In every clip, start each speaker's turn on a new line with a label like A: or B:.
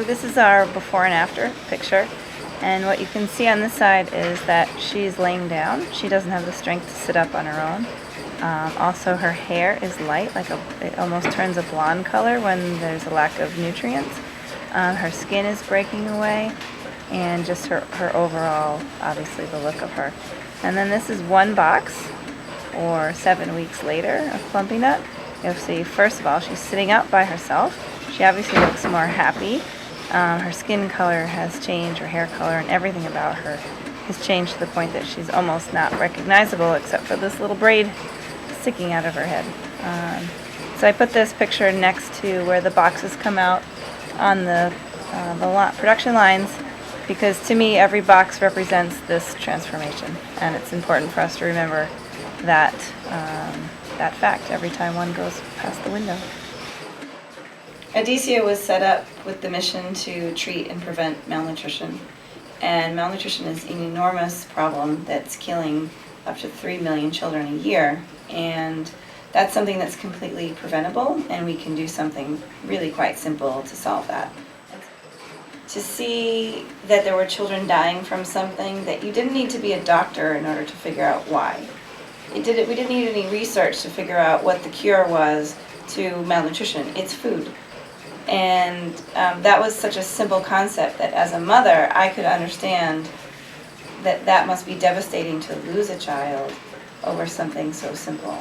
A: this is our before and after picture, and what you can see on this side is that she's laying down. She doesn't have the strength to sit up on her own. Also, her hair is light, it almost turns a blonde color when there's a lack of nutrients. Her skin is breaking away, and just her overall, obviously the look of her. And then this is one box, or 7 weeks later, of Plumpy Nut. You'll see, first of all, she's sitting up by herself. She obviously looks more happy. Her skin color has changed, her hair color, and everything about her has changed to the point that she's almost not recognizable except for this little braid sticking out of her head. So I put this picture next to where the boxes come out on the production lines, because to me every box represents this transformation, and it's important for us to remember that fact every time one goes past the window. Edesia was set up with the mission to treat and prevent malnutrition. And malnutrition is an enormous problem that's killing up to 3 million children a year. And that's something that's completely preventable, and we can do something really quite simple to solve that. To see that there were children dying from something that you didn't need to be a doctor in order to figure out why. We didn't need any research to figure out what the cure was to malnutrition. It's food. And that was such a simple concept that as a mother I could understand that must be devastating to lose a child over something so simple.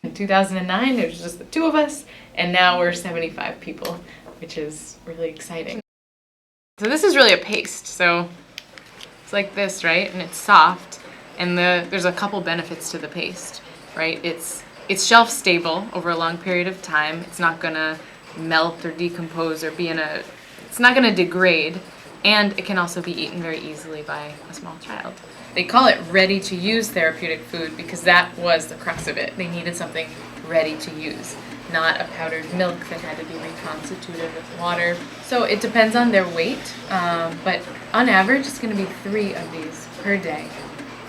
B: In 2009 it was just the two of us, and now we're 75 people, which is really exciting. So this is really a paste, so it's like this, right? And it's soft, and there's a couple benefits to the paste, right? It's shelf stable over a long period of time. It's not gonna melt or decompose or it's not gonna degrade, and it can also be eaten very easily by a small child. They call it ready to use therapeutic food because that was the crux of it. They needed something ready to use, not a powdered milk that had to be reconstituted with water. So it depends on their weight, but on average it's going to be 3 of these per day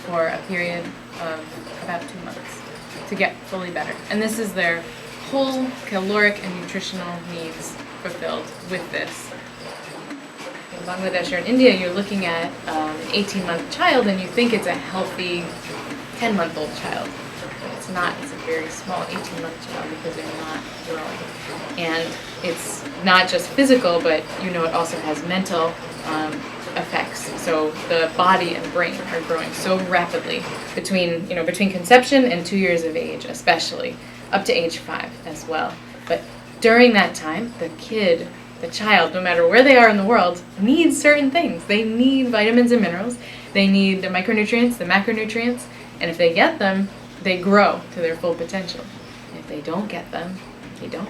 B: for a period of about 2 months to get fully better. And this is their whole caloric and nutritional needs fulfilled with this. In Bangladesh or in India, you're looking at an 18-month child and you think it's a healthy 10-month-old child. It's not. It's a very small 18-month child because they're not growing. And it's not just physical, but it also has mental effects. So the body and brain are growing so rapidly between conception and 2 years of age, especially up to age 5 as well. But during that time, the child, no matter where they are in the world, needs certain things. They need vitamins and minerals. They need the micronutrients, the macronutrients, and if they get them, they grow to their full potential. If they don't get them, they don't.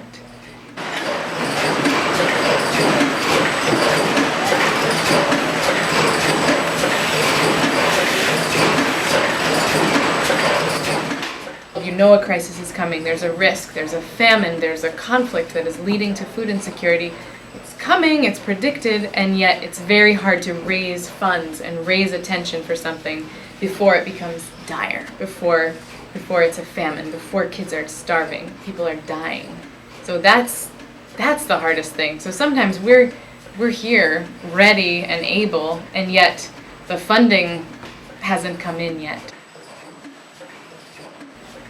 B: You know a crisis is coming, there's a risk, there's a famine, there's a conflict that is leading to food insecurity. It's coming, it's predicted, and yet it's very hard to raise funds and raise attention for something before it becomes dire, before it's a famine, before kids are starving, people are dying. So that's the hardest thing. So sometimes we're here, ready and able, and yet the funding hasn't come in yet.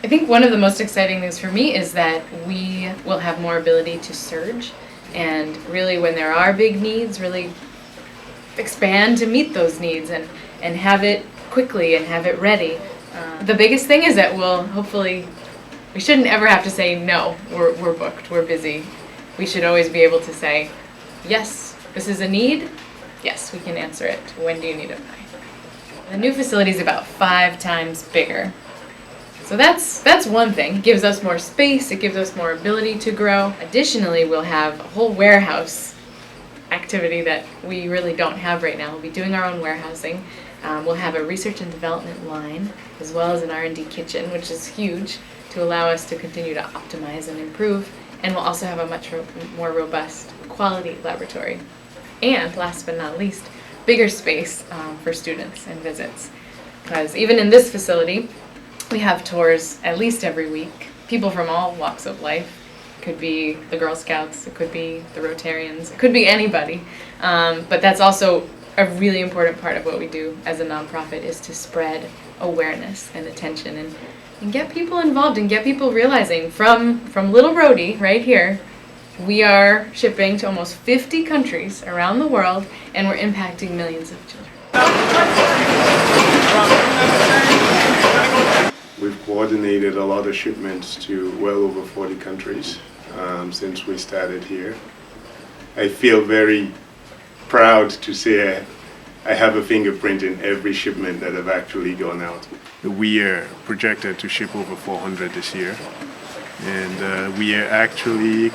B: I think one of the most exciting things for me is that we will have more ability to surge, and really when there are big needs, really expand to meet those needs and have it quickly and have it ready. The biggest thing is that we shouldn't ever have to say, no, we're booked, we're busy. We should always be able to say, yes, this is a need, yes, we can answer it. When do you need it by? The new facility is about 5 times bigger. So that's one thing. It gives us more space, it gives us more ability to grow. Additionally, we'll have a whole warehouse activity that we really don't have right now. We'll be doing our own warehousing. We'll have a research and development line, as well as an R&D kitchen, which is huge to allow us to continue to optimize and improve. And we'll also have a much more robust quality laboratory. And last but not least, bigger space for students and visits. Because even in this facility, we have tours at least every week. People from all walks of life could be the Girl Scouts, it could be the Rotarians, it could be anybody. But that's also a really important part of what we do as a nonprofit, is to spread awareness and attention and get people involved and get people realizing from little Rhody right here, we are shipping to almost 50 countries around the world, and we're impacting millions of children.
C: We've coordinated a lot of shipments to well over 40 countries since we started here. I feel very proud to say I have a fingerprint in every shipment that have actually gone out. We are projected to ship over 400 this year, and we are actually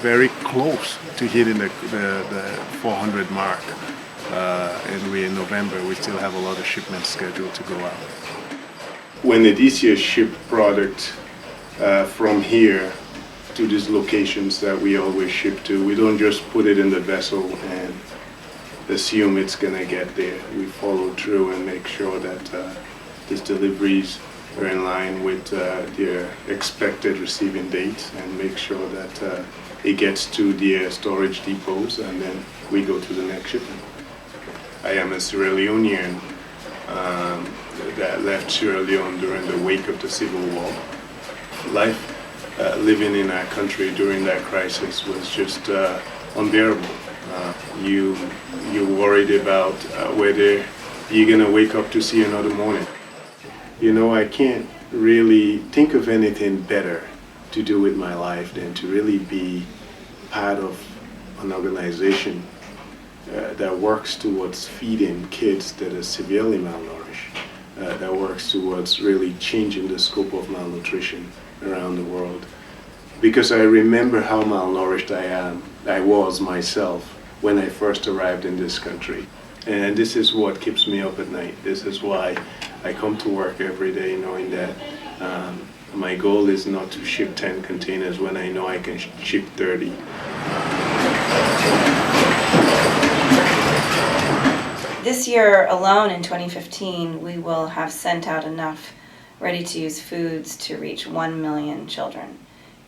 C: very close to hitting the 400 mark. And we're in November. We still have a lot of shipments scheduled to go out. When Edesia ship product from here to these locations that we always ship to, we don't just put it in the vessel and assume it's going to get there. We follow through and make sure that these deliveries are in line with their expected receiving dates, and make sure that it gets to their storage depots, and then we go to the next shipment. I am a Sierra Leonean that left Sierra Leone during the wake of the Civil War. Life living in our country during that crisis was just unbearable. You're worried about whether you're going to wake up to see another morning. You know, I can't really think of anything better to do with my life than to really be part of an organization that works towards feeding kids that are severely malnourished, that works towards really changing the scope of malnutrition around the world. Because I remember how malnourished I was myself when I first arrived in this country. And this is what keeps me up at night. This is why I come to work every day knowing that my goal is not to ship 10 containers when I know I can ship 30.
A: This year alone, in 2015, we will have sent out enough ready-to-use foods to reach 1 million children.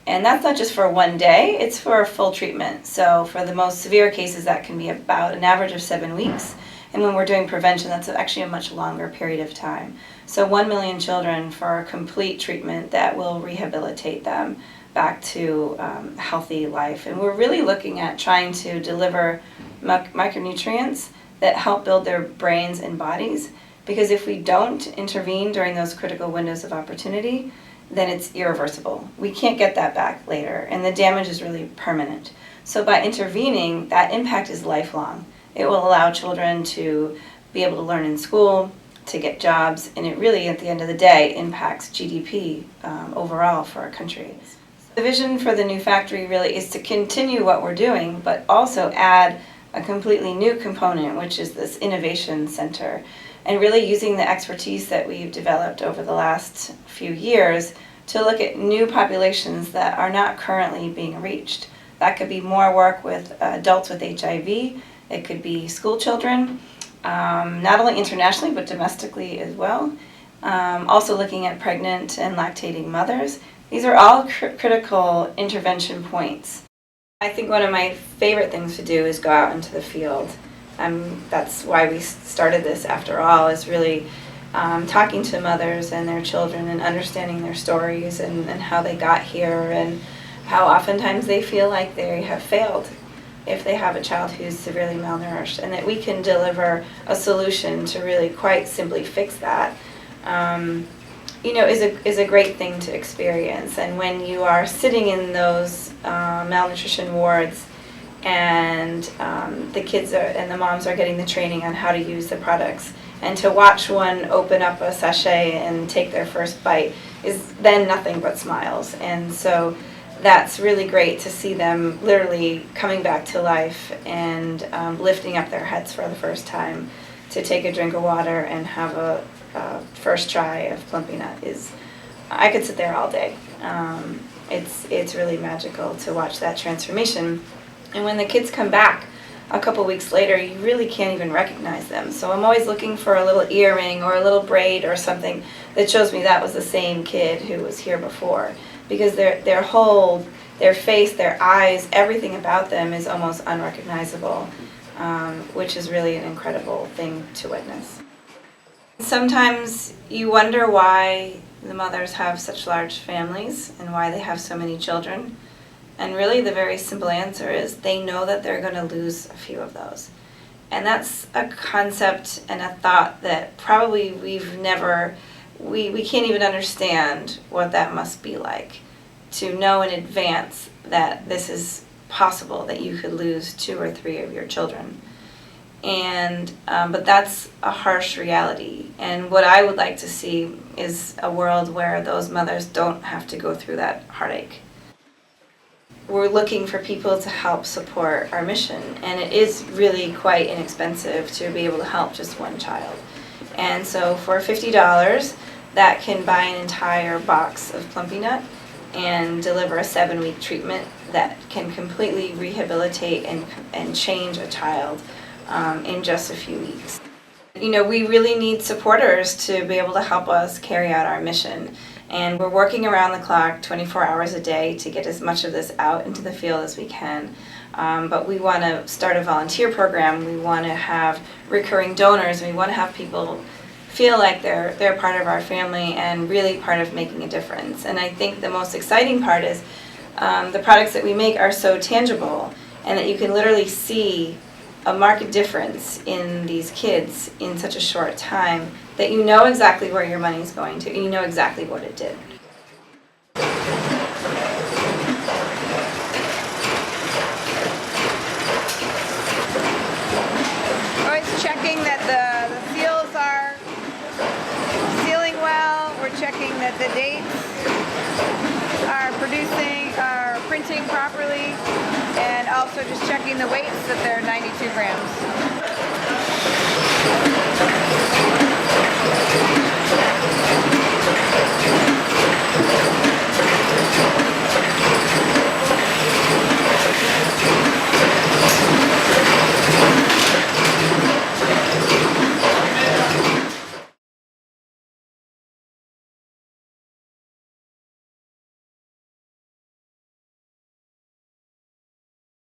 A: And that's not just for one day, it's for full treatment. So for the most severe cases, that can be about an average of 7 weeks. And when we're doing prevention, that's actually a much longer period of time. So 1 million children for a complete treatment that will rehabilitate them back to healthy life. And we're really looking at trying to deliver micronutrients that help build their brains and bodies. Because if we don't intervene during those critical windows of opportunity, then it's irreversible. We can't get that back later, and the damage is really permanent. So by intervening, that impact is lifelong. It will allow children to be able to learn in school, to get jobs, and it really, at the end of the day, impacts GDP overall for our country. The vision for the new factory really is to continue what we're doing, but also add a completely new component, which is this innovation center, and really using the expertise that we've developed over the last few years to look at new populations that are not currently being reached. That could be more work with adults with HIV, it could be school children, not only internationally but domestically as well. Also looking at pregnant and lactating mothers. These are all critical intervention points. I think one of my favorite things to do is go out into the field. That's why we started this, after all, is really talking to mothers and their children and understanding their stories and how they got here, and how oftentimes they feel like they have failed if they have a child who's severely malnourished, and that we can deliver a solution to really quite simply fix that. Is a great thing to experience. And when you are sitting in those malnutrition wards, and the kids and the moms are getting the training on how to use the products, and to watch one open up a sachet and take their first bite is then nothing but smiles. And so that's really great to see them literally coming back to life and lifting up their heads for the first time to take a drink of water and have a first try of Plumpy Nut. I could sit there all day. It's really magical to watch that transformation. And when the kids come back a couple weeks later, you really can't even recognize them. So I'm always looking for a little earring or a little braid or something that shows me that was the same kid who was here before. Because their whole their face, their eyes, everything about them is almost unrecognizable, which is really an incredible thing to witness. Sometimes you wonder why the mothers have such large families and why they have so many children. And really the very simple answer is they know that they're going to lose a few of those. And that's a concept and a thought that probably we can't even understand what that must be like, to know in advance that this is possible, that you could lose 2 or 3 of your children. And but that's a harsh reality, and what I would like to see is a world where those mothers don't have to go through that heartache. We're looking for people to help support our mission, and it is really quite inexpensive to be able to help just one child. And so for $50, that can buy an entire box of Plumpy Nut and deliver a 7-week treatment that can completely rehabilitate and change a child in just a few weeks. You know, we really need supporters to be able to help us carry out our mission. And we're working around the clock 24 hours a day to get as much of this out into the field as we can. But we want to start a volunteer program. We want to have recurring donors. We want to have people feel like they're part of our family and really part of making a difference. And I think the most exciting part is the products that we make are so tangible, and that you can literally see a marked difference in these kids in such a short time, that you know exactly where your money's going to, and you know exactly what it did. Always checking that the seals are sealing well. We're checking that the dates are printing properly, and also just checking the weights that they're 92 grams.